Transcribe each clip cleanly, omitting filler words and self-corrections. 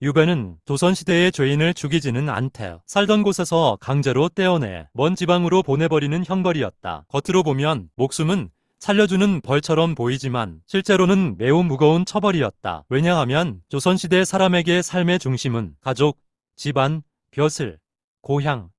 유배는 조선시대의 죄인을 죽이지는 않되 살던 곳에서 강제로 떼어내 먼 지방으로 보내버리는 형벌이었다. 겉으로 보면 목숨은 살려주는 벌처럼 보이지만 실제로는 매우 무거운 처벌이었다. 왜냐하면 조선시대 사람에게 삶의 중심은 가족, 집안, 벼슬, 고향,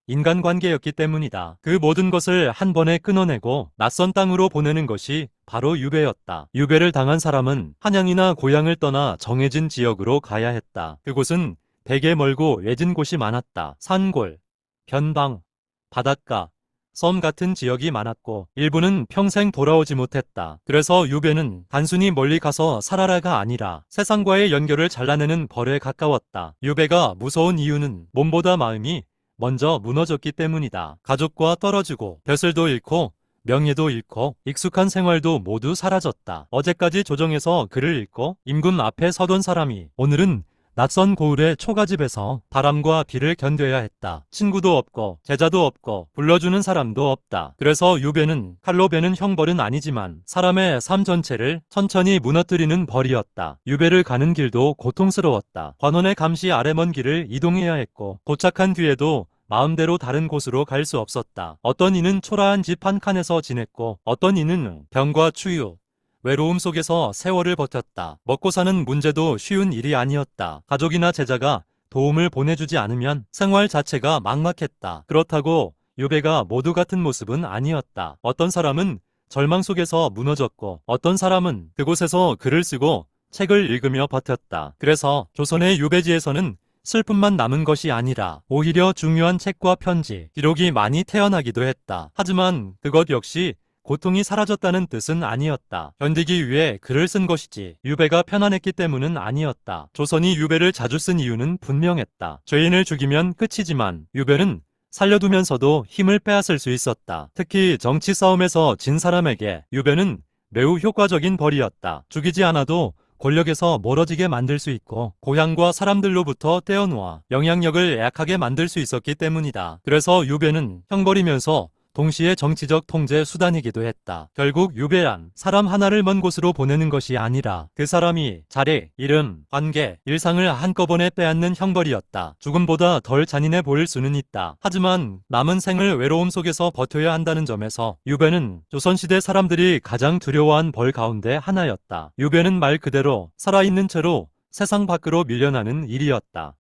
인간관계였기 때문이다. 그 모든 것을 한 번에 끊어내고 낯선 땅으로 보내는 것이 바로 유배였다. 유배를 당한 사람은 한양이나 고향을 떠나 정해진 지역으로 가야 했다. 그곳은 되게 멀고 외진 곳이 많았다. 산골, 변방, 바닷가, 섬 같은 지역이 많았고 일부는 평생 돌아오지 못했다. 그래서 유배는 단순히 멀리 가서 살아라가 아니라 세상과의 연결을 잘라내는 벌에 가까웠다. 유배가 무서운 이유는 몸보다 마음이 먼저 무너졌기 때문이다. 가족과 떨어지고 벼슬도 잃고 명예도 잃고 익숙한 생활도 모두 사라졌다. 어제까지 조정에서 글을 읽고 임금 앞에 서던 사람이 오늘은 낯선 고을의 초가집에서 바람과 비를 견뎌야 했다. 친구도 없고 제자도 없고 불러주는 사람도 없다. 그래서 유배는 칼로 베는 형벌은 아니지만 사람의 삶 전체를 천천히 무너뜨리는 벌이었다. 유배를 가는 길도 고통스러웠다. 관원의 감시 아래 먼 길을 이동해야 했고 도착한 뒤에도 마음대로 다른 곳으로 갈 수 없었다. 어떤 이는 초라한 집 한 칸에서 지냈고 어떤 이는 병과 추유, 외로움 속에서 세월을 버텼다. 먹고 사는 문제도 쉬운 일이 아니었다. 가족이나 제자가 도움을 보내주지 않으면 생활 자체가 막막했다. 그렇다고 유배가 모두 같은 모습은 아니었다. 어떤 사람은 절망 속에서 무너졌고 어떤 사람은 그곳에서 글을 쓰고 책을 읽으며 버텼다. 그래서 조선의 유배지에서는 슬픔만 남은 것이 아니라 오히려 중요한 책과 편지, 기록이 많이 태어나기도 했다. 하지만 그것 역시 고통이 사라졌다는 뜻은 아니었다. 견디기 위해 글을 쓴 것이지 유배가 편안했기 때문은 아니었다. 조선이 유배를 자주 쓴 이유는 분명했다. 죄인을 죽이면 끝이지만 유배는 살려두면서도 힘을 빼앗을 수 있었다. 특히 정치 싸움에서 진 사람에게 유배는 매우 효과적인 벌이었다. 죽이지 않아도 권력에서 멀어지게 만들 수 있고 고향과 사람들로부터 떼어놓아 영향력을 약하게 만들 수 있었기 때문이다. 그래서 유배는 형벌이면서 동시에 정치적 통제 수단이기도 했다. 결국 유배란 사람 하나를 먼 곳으로 보내는 것이 아니라 그 사람이 자리, 이름, 관계, 일상을 한꺼번에 빼앗는 형벌이었다. 죽음보다 덜 잔인해 보일 수는 있다. 하지만 남은 생을 외로움 속에서 버텨야 한다는 점에서 유배는 조선시대 사람들이 가장 두려워한 벌 가운데 하나였다. 유배는 말 그대로 살아있는 채로 세상 밖으로 밀려나는 일이었다.